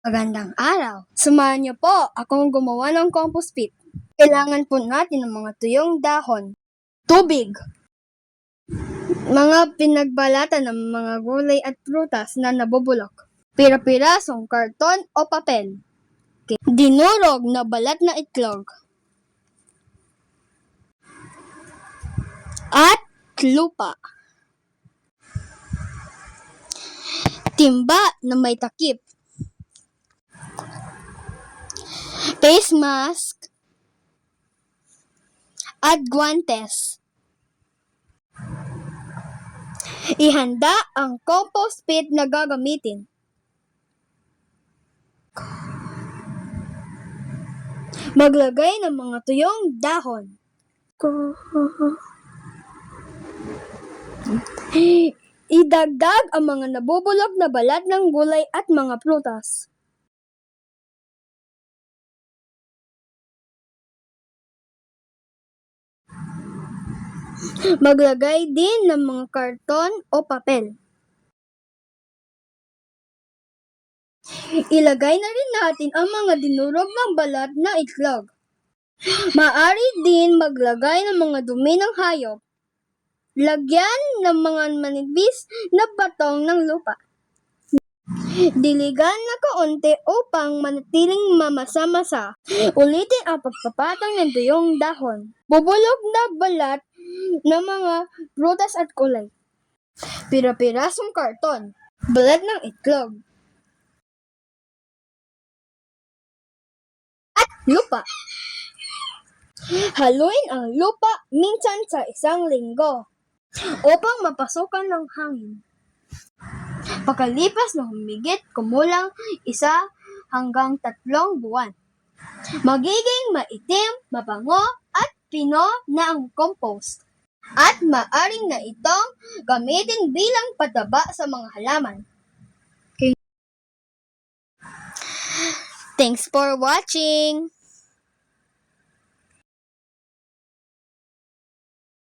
Magandang araw! Samahan niyo po akong gumawa ng compost pit. Kailangan po natin ng mga tuyong dahon, tubig, mga pinagbalatan ng mga gulay at prutas na nabubulok, pira-pirasong karton o papel, dinurog na balat na itlog, at lupa. Timba na may takip, face mask, at guantes. Ihanda ang compost pit na gagamitin. Maglagay ng mga tuyong dahon. Idagdag ang mga nabubulok na balat ng gulay at mga prutas. Maglagay din ng mga karton o papel. Ilagay na rin natin ang mga dinurog ng balat na itlog. Maaari din maglagay ng mga dumi ng hayop. Lagyan ng mga manipis na batong ng lupa. Diligan na kaunti upang manatiling mamasa-masa. Ulitin ang pagpapatong ng tuyong dahon. Bubulok na balat ng mga prutas at gulay. Pira-pirasong karton. Balat ng itlog. At lupa. Haluin ang lupa minsan sa isang linggo upang mapasukan ng hangin. Pagkalipas ng humigit kumulang 1 hanggang 3 buwan, magiging maitim, mabango at pino na ang compost. At maaring na itong gamitin bilang pataba sa mga halaman. Thanks for watching!